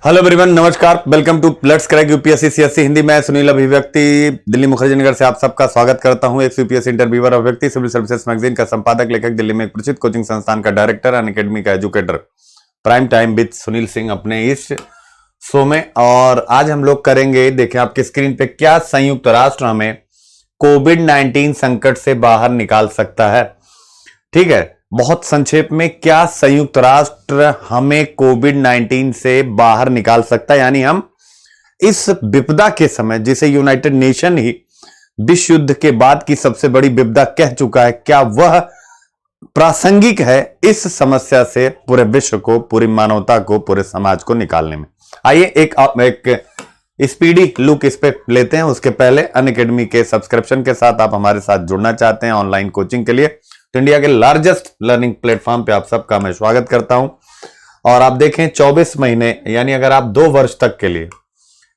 Hello everyone, नमस्कार। Welcome to let's crack UPSC CSC Hindi. मैं सुनील अभिव्यक्ति दिल्ली मुखर्जी नगर से आप सबका स्वागत करता हूं। एक यूपीएससी इंटरव्यूअर, अभिव्यक्ति सिविल सर्विसेज मैगजीन का संपादक, लेखक, दिल्ली में एक प्रसिद्ध कोचिंग संस्थान का डायरेक्टर, अनअकैडमी का educator, prime time with Sunil Singh अपने इस शो में। और आज हम लोग करेंगे, देखें आपकी स्क्रीन पे, क्या संयुक्त राष्ट्र हमें कोविड-19 संकट से बाहर निकाल सकता है। ठीक है, बहुत संक्षेप में, क्या संयुक्त राष्ट्र हमें कोविड-19 से बाहर निकाल सकता है, यानी हम इस विपदा के समय, जिसे यूनाइटेड नेशन ही विश्व युद्ध के बाद की सबसे बड़ी विपदा कह चुका है, क्या वह प्रासंगिक है इस समस्या से पूरे विश्व को, पूरी मानवता को, पूरे समाज को निकालने में। आइए एक स्पीडी लुक इस पे लेते हैं। उसके पहले अनअकैडमी के सब्सक्रिप्शन के साथ आप हमारे साथ जुड़ना चाहते हैं ऑनलाइन कोचिंग के लिए, तो इंडिया के लार्जेस्ट लर्निंग प्लेटफॉर्म पे आप सबका मैं स्वागत करता हूं। और आप देखें 24 महीने, यानी अगर आप 2 वर्ष तक के लिए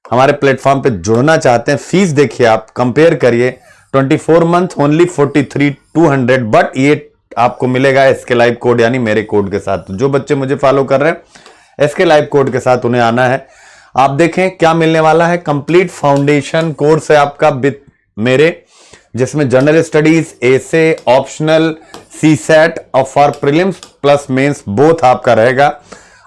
हमारे प्लेटफॉर्म पे जुड़ना चाहते हैं, फीस देखिए, आप कंपेयर करिए, 24 मंथ ओनली 43,200, बट ये आपको मिलेगा एसके लाइव कोड, यानी मेरे कोड के साथ। जो बच्चे मुझे फॉलो कर रहे हैं एसके लाइव कोड के साथ, उन्हें आना है। आप देखें क्या मिलने वाला है। कंप्लीट फाउंडेशन कोर्स है आपका विद मेरे, जिसमें general studies, essay, optional, CSAT और for prelims plus mains both आपका रहेगा।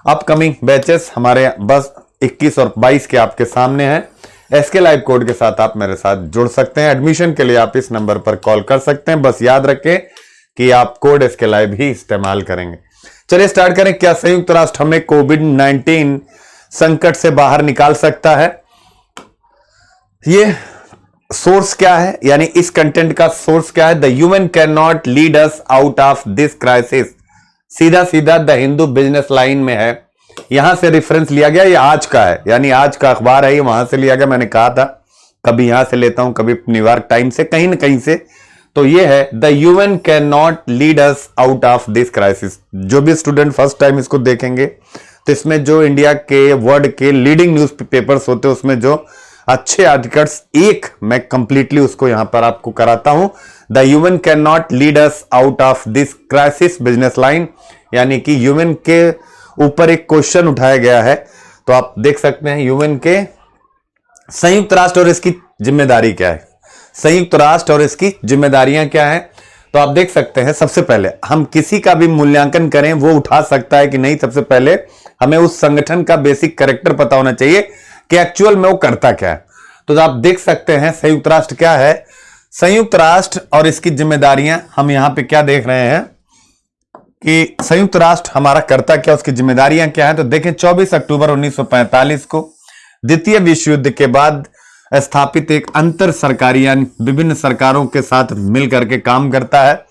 अपकमिंग बैचेस हमारे बस 21 और 22 के आपके सामने हैं। एसके लाइव कोड के साथ आप मेरे साथ जुड़ सकते हैं। एडमिशन के लिए आप इस नंबर पर कॉल कर सकते हैं। बस याद रखें कि आप कोड एसके लाइव ही इस्तेमाल करेंगे। चलिए स्टार्ट करें। क्या संयुक्त राष्ट्र हमें कोविड-19 संकट से बाहर निकाल सकता है? ये सोर्स क्या है, यानी इस कंटेंट का सोर्स क्या है? The human can not lead us out of this crisis. सीधा सीधा द हिंदू बिजनेस लाइन में है, यहां से रेफरेंस लिया गया। ये आज का है, यानी आज का अखबार है, ये वहां से लिया गया। मैंने कहा था कभी यहां से लेता हूं, कभी न्यूयॉर्क टाइम से, कहीं ना कहीं से। तो ये है, the human can not lead us out of this crisis. जो भी स्टूडेंट फर्स्ट टाइम इसको देखेंगे, तो इसमें जो इंडिया के वर्ल्ड के लीडिंग न्यूज पेपर्स होते हैं, उसमें जो अच्छे आर्टिकल्स, एक मैं कंप्लीटली उसको यहां पर आपको कराता हूं। The human can not lead us out of this crisis business line, यानी कि ह्यूमन के ऊपर एक क्वेश्चन उठाया गया है। तो आप देख सकते हैं ह्यूमन के संयुक्त राष्ट्र और इसकी जिम्मेदारी क्या है, संयुक्त राष्ट्र और इसकी जिम्मेदारियां क्या है। तो आप देख सकते हैं, सबसे पहले हम किसी का भी मूल्यांकन करें, वो उठा सकता है कि नहीं, सबसे पहले हमें उस संगठन का बेसिक कैरेक्टर पता होना चाहिए कि एक्चुअल में वो करता क्या है। तो आप देख सकते हैं संयुक्त राष्ट्र क्या है। संयुक्त राष्ट्र और इसकी जिम्मेदारियां, हम यहां पे क्या देख रहे हैं कि संयुक्त राष्ट्र हमारा करता क्या, उसकी जिम्मेदारियां क्या है। तो देखें 24 अक्टूबर 1945 को द्वितीय विश्व युद्ध के बाद स्थापित एक अंतर सरकारी, यानी विभिन्न सरकारों के साथ मिलकर के काम करता है।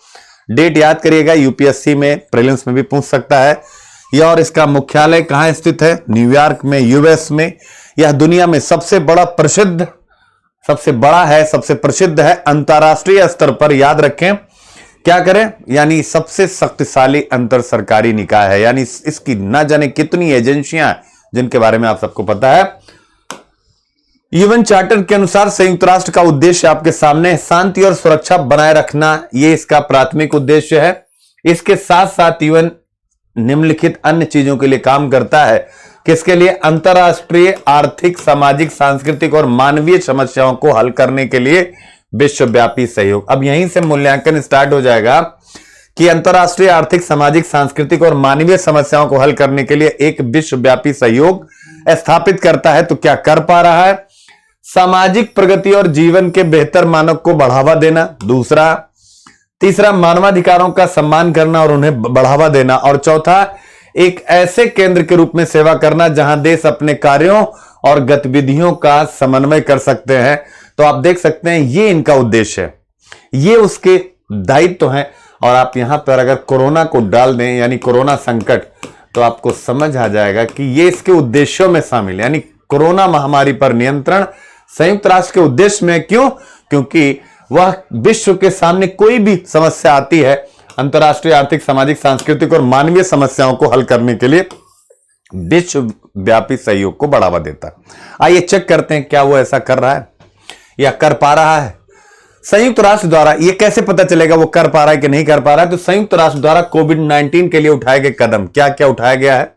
डेट याद करिएगा, यूपीएससी में प्रीलिम्स में भी पूछ सकता है। यह और इसका मुख्यालय कहां स्थित है? न्यूयॉर्क में, यूएस में। यह दुनिया में सबसे बड़ा है, सबसे प्रसिद्ध है अंतरराष्ट्रीय स्तर पर। याद रखें, क्या करें, यानी सबसे शक्तिशाली अंतर सरकारी निकाय है, यानी इसकी ना जाने कितनी एजेंसियां जिनके बारे में आप सबको पता है। यूएन चार्टर के अनुसार संयुक्त राष्ट्र का उद्देश्य आपके सामने, शांति और सुरक्षा बनाए रखना, यह इसका प्राथमिक उद्देश्य है। इसके साथ साथ यूएन निम्नलिखित अन्य चीजों के लिए काम करता है। किसके लिए? अंतरराष्ट्रीय आर्थिक, सामाजिक, सांस्कृतिक और मानवीय समस्याओं को हल करने के लिए विश्वव्यापी सहयोग। अब यहीं से मूल्यांकन स्टार्ट हो जाएगा कि अंतरराष्ट्रीय आर्थिक, सामाजिक, सांस्कृतिक और मानवीय समस्याओं को हल करने के लिए एक विश्वव्यापी सहयोग स्थापित करता है। तो क्या कर पा रहा है? सामाजिक प्रगति और जीवन के बेहतर मानक को बढ़ावा देना, दूसरा। तीसरा, मानवाधिकारों का सम्मान करना और उन्हें बढ़ावा देना। और चौथा, एक ऐसे केंद्र के रूप में सेवा करना जहां देश अपने कार्यों और गतिविधियों का समन्वय कर सकते हैं। तो आप देख सकते हैं ये इनका उद्देश्य है, ये उसके दायित्व हैं। और आप यहां पर अगर कोरोना को डाल दें, यानी कोरोना संकट, तो आपको समझ आ जाएगा कि ये इसके उद्देश्यों में शामिल है। यानी कोरोना महामारी पर नियंत्रण संयुक्त राष्ट्र के उद्देश्य में। क्यों? क्योंकि वह विश्व के सामने कोई भी समस्या आती है, अंतरराष्ट्रीय आर्थिक, सामाजिक, सांस्कृतिक और मानवीय समस्याओं को हल करने के लिए विश्वव्यापी सहयोग को बढ़ावा देता है। आइए चेक करते हैं क्या वो ऐसा कर रहा है या कर पा रहा है। संयुक्त राष्ट्र द्वारा ये कैसे पता चलेगा वो कर पा रहा है कि नहीं कर पा रहा है? तो संयुक्त राष्ट्र द्वारा कोविड-19 के लिए उठाए गए कदम क्या क्या उठाया गया है।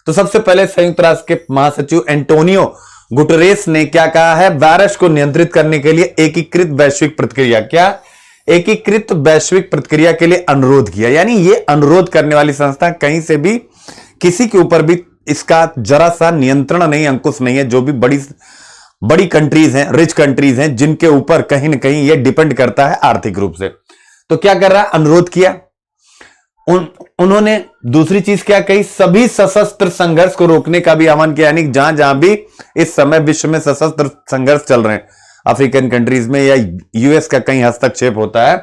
तो सबसे पहले संयुक्त राष्ट्र के महासचिव एंटोनियो गुटरेस ने क्या कहा है, वायरस को नियंत्रित करने के लिए एकीकृत वैश्विक प्रतिक्रिया, क्या एकीकृत वैश्विक प्रतिक्रिया के लिए अनुरोध किया। यानी ये अनुरोध करने वाली संस्था कहीं से भी किसी के ऊपर भी इसका जरा सा नियंत्रण नहीं, अंकुश नहीं है। जो भी बड़ी कंट्रीज हैं, रिच कंट्रीज हैं, जिनके ऊपर कहीं ना कहीं ये डिपेंड करता है आर्थिक रूप से, तो क्या कर रहा है, अनुरोध किया। उन्होंने दूसरी चीज क्या कही, सभी सशस्त्र संघर्ष को रोकने का भी आह्वान किया। यानी जहां जहां भी इस समय विश्व में सशस्त्र संघर्ष चल रहे हैं, अफ्रीकन कंट्रीज में या यूएस का कहीं हस्तक्षेप होता है,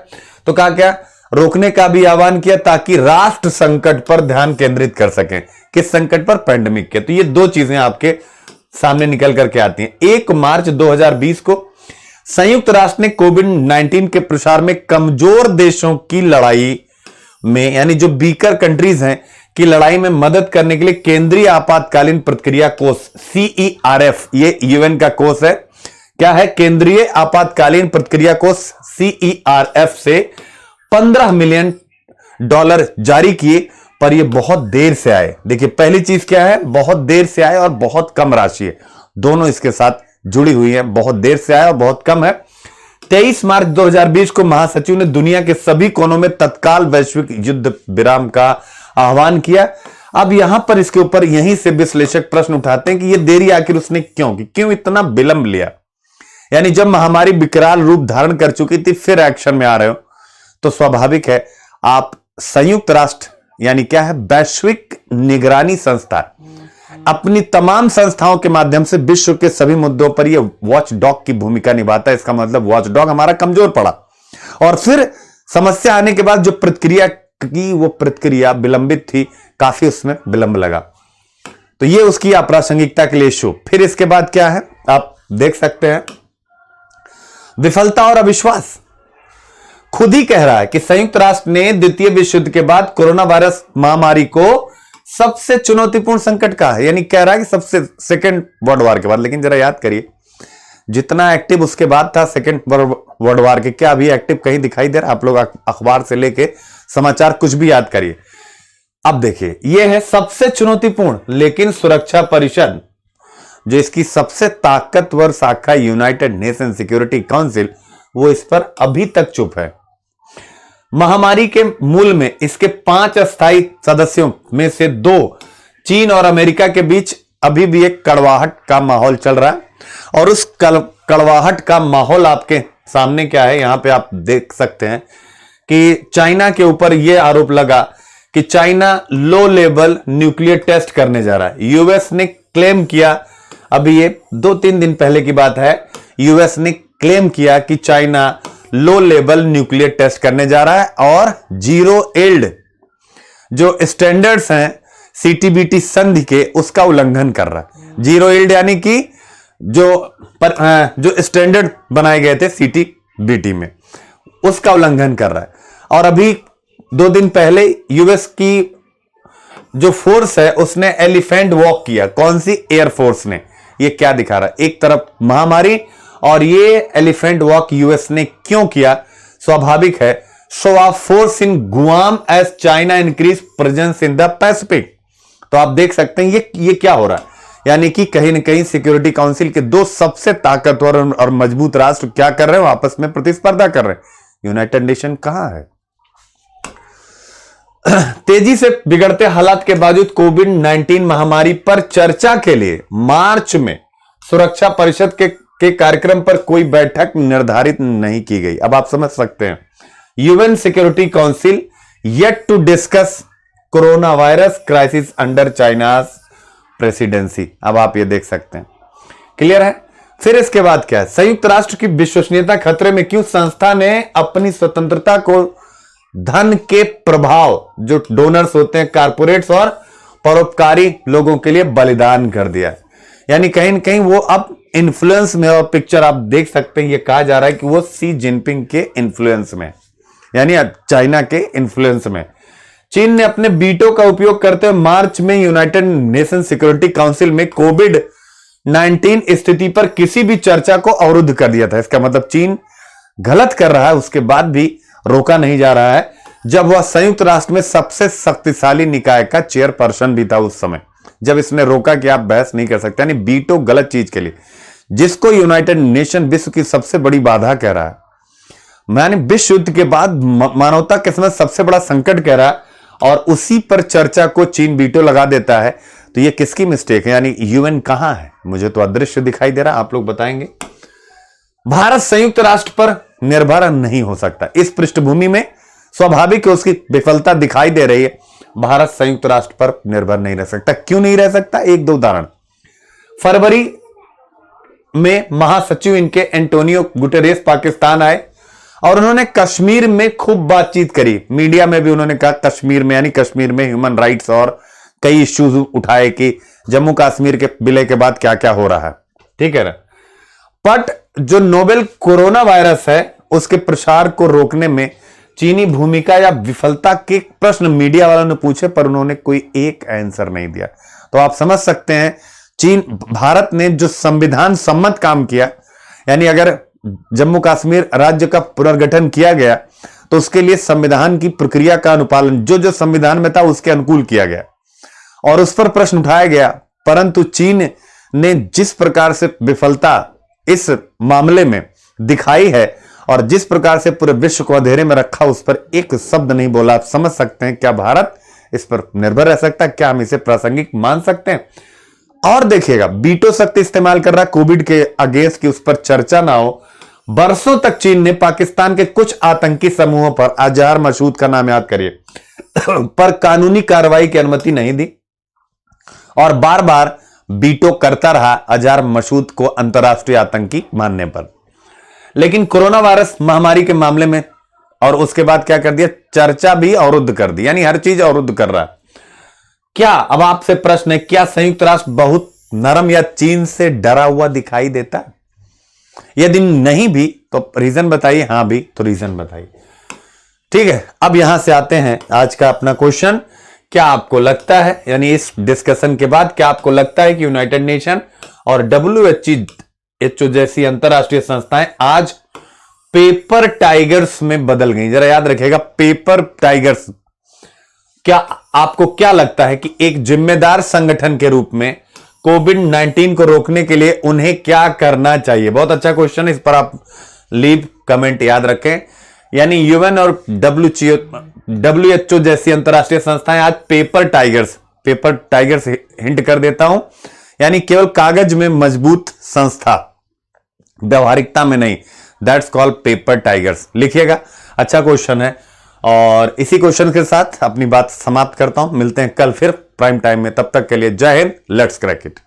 तो कहा क्या, रोकने का भी आह्वान किया, ताकि राष्ट्र संकट पर ध्यान केंद्रित कर सकें। किस संकट पर, पैंडेमिक के। तो ये दो चीजें आपके सामने निकल करके आती हैं। 1 मार्च 2020 को संयुक्त राष्ट्र ने कोविड-19 के प्रसार में कमजोर देशों की लड़ाई में, यानी जो वीकर कंट्रीज हैं, की लड़ाई में मदद करने के लिए केंद्रीय आपातकालीन प्रतिक्रिया कोष CERF, ये यूएन का कोष है, क्या है, केंद्रीय आपातकालीन प्रतिक्रिया कोष CERF से $15 मिलियन जारी किए, पर ये बहुत देर से आए। देखिए पहली चीज क्या है, बहुत देर से आए और बहुत कम राशि है, दोनों इसके साथ जुड़ी हुई है। बहुत देर से आया और बहुत कम है। 23 मार्च 2020 को महासचिव ने दुनिया के सभी कोनों में तत्काल वैश्विक युद्ध विराम का आह्वान किया। अब यहां पर इसके ऊपर यहीं से विश्लेषक प्रश्न उठाते हैं कि यह देरी आखिर उसने क्यों की, क्यों इतना विलंब लिया। यानी जब महामारी विकराल रूप धारण कर चुकी थी, फिर एक्शन में आ रहे हो, तो स्वाभाविक है आप संयुक्त राष्ट्र यानी क्या है, वैश्विक निगरानी संस्था, अपनी तमाम संस्थाओं के माध्यम से विश्व के सभी मुद्दों पर यह वॉच डॉग की भूमिका निभाता है। इसका मतलब वॉच डॉग हमारा कमजोर पड़ा, और फिर समस्या आने के बाद जो प्रतिक्रिया की, वो प्रतिक्रिया विलंबित थी, काफी उसमें विलंब लगा। तो ये उसकी अप्रासंगिकता के लिए इशू। फिर इसके बाद क्या है, आप देख सकते हैं, विफलता और अविश्वास। खुद ही कह रहा है कि संयुक्त राष्ट्र ने द्वितीय विश्व युद्ध के बाद कोरोना वायरस महामारी को सबसे चुनौतीपूर्ण संकट कहा है। यानी कह रहा है कि सबसे, सेकेंड वर्ल्ड वार के बाद। लेकिन जरा याद करिए, जितना एक्टिव उसके बाद था सेकेंड वर्ल्ड वार के, क्या अभी एक्टिव कहीं दिखाई दे रहा? आप लोग अखबार से लेके समाचार कुछ भी याद करिए। अब देखिए, यह है सबसे चुनौतीपूर्ण, लेकिन सुरक्षा परिषद, जो इसकी सबसे ताकतवर शाखा यूनाइटेड नेशन सिक्योरिटी काउंसिल, वो इस पर अभी तक चुप है। महामारी के मूल में इसके 5 अस्थायी सदस्यों में से 2 चीन और अमेरिका के बीच अभी भी एक कड़वाहट का माहौल चल रहा है। और उस कड़वाहट का माहौल आपके सामने क्या है, यहां पे आप देख सकते हैं कि चाइना के ऊपर यह आरोप लगा कि China low level nuclear test करने जा रहा है। यूएस ने क्लेम किया, अभी ये 2-3 दिन पहले की बात है, यूएस ने क्लेम किया कि China low level nuclear test करने जा रहा है और जीरो इल्ड जो स्टैंडर्ड्स हैं सीटीबीटी संधि के, उसका उल्लंघन कर रहा है। जीरो इल्ड यानी कि जो स्टैंडर्ड बनाए गए थे सीटीबीटी में, उसका उल्लंघन कर रहा है। और अभी 2 दिन पहले यूएस की जो फोर्स है उसने एलिफेंट वॉक किया। कौन सी? एयरफोर्स ने। ये क्या दिखा रहा है? एक तरफ महामारी और ये एलिफेंट वॉक यूएस ने क्यों किया? स्वाभाविक है, show of force in Guam as China increase presence in the Pacific. तो आप देख सकते हैं ये क्या हो रहा है, यानी कि कहीं ना कहीं सिक्योरिटी काउंसिल के 2 सबसे ताकतवर और मजबूत राष्ट्र क्या कर रहे हैं, आपस में प्रतिस्पर्धा कर रहे हैं। यूनाइटेड नेशन कहां है? तेजी से बिगड़ते हालात के बावजूद कोविड-19 महामारी पर चर्चा के लिए मार्च में सुरक्षा परिषद के कार्यक्रम पर कोई बैठक निर्धारित नहीं की गई। अब आप समझ सकते हैं, UN Security Council yet to discuss corona virus crisis under China's presidency. अब आप ये देख सकते हैं, क्लियर है। फिर इसके बाद क्या है, संयुक्त राष्ट्र की विश्वसनीयता खतरे में क्यों? संस्था ने अपनी स्वतंत्रता को धन के प्रभाव, जो डोनर्स होते हैं, कारपोरेट्स और परोपकारी लोगों के लिए बलिदान कर दिया। यानी कहीं ना कहीं वो अब इन्फ्लुएंस में, और पिक्चर आप देख सकते हैं, ये कहा जा रहा है कि वो शी जिनपिंग के इन्फ्लुएंस में, यानी चाइना के इन्फ्लुएंस में। चीन ने अपने वीटो का उपयोग करते हुए मार्च में यूनाइटेड नेशन सिक्योरिटी काउंसिल में कोविड-19 स्थिति पर किसी भी चर्चा को अवरुद्ध कर दिया था। इसका मतलब चीन गलत कर रहा है, उसके बाद भी रोका नहीं जा रहा है, जब वह संयुक्त राष्ट्र में सबसे शक्तिशाली निकाय का चेयरपर्सन भी था उस समय। जब इसने रोका कि आप बहस नहीं कर सकते, यानी वीटो गलत चीज के लिए, जिसको यूनाइटेड नेशन विश्व की सबसे बड़ी बाधा कह रहा है, यानी विश्व युद्ध के बाद मानवता के समय सबसे बड़ा संकट कह रहा है, और उसी पर चर्चा को चीन वीटो लगा देता है, तो ये किसकी मिस्टेक है? यानी यूएन कहां है? मुझे तो अदृश्य दिखाई दे रहा, आप लोग बताएंगे। भारत संयुक्त राष्ट्र पर निर्भर नहीं हो सकता। इस पृष्ठभूमि में स्वाभाविक है उसकी विफलता दिखाई दे रही है। भारत संयुक्त राष्ट्र पर निर्भर नहीं रह सकता। क्यों नहीं रह सकता? एक दो उदाहरण। फरवरी में महासचिव इनके एंटोनियो गुटेरेस पाकिस्तान आए और उन्होंने कश्मीर में खूब बातचीत करी। मीडिया में भी उन्होंने कहा कश्मीर में, यानी कश्मीर में ह्यूमन राइट्स और कई इश्यूज उठाए कि जम्मू कश्मीर के विलय के बाद क्या क्या हो रहा है, ठीक है ना। बट जो नोवेल कोरोना वायरस है उसके प्रसार को रोकने में चीनी भूमिका या विफलता के प्रश्न मीडिया वालों ने पूछे, पर उन्होंने कोई एक आंसर नहीं दिया। तो आप समझ सकते हैं भारत ने जो संविधान सम्मत काम किया, यानी अगर जम्मू कश्मीर राज्य का पुनर्गठन किया गया तो उसके लिए संविधान की प्रक्रिया का अनुपालन जो संविधान में था उसके अनुकूल किया गया और उस पर प्रश्न उठाया गया। परंतु चीन ने जिस प्रकार से विफलता इस मामले में दिखाई है और जिस प्रकार से पूरे विश्व को अंधेरे में रखा, उस पर एक शब्द नहीं बोला। आप समझ सकते हैं क्या भारत इस पर निर्भर रह सकता है? क्या हम इसे प्रासंगिक मान सकते हैं? और देखिएगा, वीटो शक्ति इस्तेमाल कर रहा है कोविड के अगेंस्ट की उस पर चर्चा ना हो। बरसों तक चीन ने पाकिस्तान के कुछ आतंकी समूहों पर, अजहर मसूद का नाम याद करिए, पर कानूनी कार्रवाई की अनुमति नहीं दी और बार बार वीटो करता रहा अजहर मसूद को अंतर्राष्ट्रीय आतंकी मानने पर। लेकिन कोरोना वायरस महामारी के मामले में और उसके बाद क्या कर दिया? चर्चा भी अवरुद्ध कर दी, यानी हर चीज अवरुद्ध कर रहा है। क्या, अब आपसे प्रश्न है, क्या संयुक्त राष्ट्र बहुत नरम या चीन से डरा हुआ दिखाई देता है? यदि नहीं भी तो रीजन बताइए, हां भी तो रीजन बताइए। ठीक है, अब यहां से आते हैं आज का अपना क्वेश्चन। क्या आपको लगता है, यानी इस डिस्कशन के बाद क्या आपको लगता है कि यूनाइटेड नेशन और WHO जैसी अंतरराष्ट्रीय संस्थाएं आज पेपर टाइगर्स में बदल गई? जरा याद रखिएगा, पेपर टाइगर्स। क्या आपको क्या लगता है कि एक जिम्मेदार संगठन के रूप में कोविड-19 को रोकने के लिए उन्हें क्या करना चाहिए? बहुत अच्छा क्वेश्चन है, इस पर आप लीव कमेंट याद रखें। यानी यूएन और WHO जैसी अंतरराष्ट्रीय संस्थाएं आज पेपर टाइगर्स हिंट कर देता हूं, यानी केवल कागज में मजबूत संस्था, व्यवहारिकता में नहीं। That's called paper tigers. लिखिएगा, अच्छा क्वेश्चन है। और इसी क्वेश्चन के साथ अपनी बात समाप्त करता हूं। मिलते हैं कल फिर प्राइम टाइम में, तब तक के लिए जय हिंद, लेट्स क्रैक इट।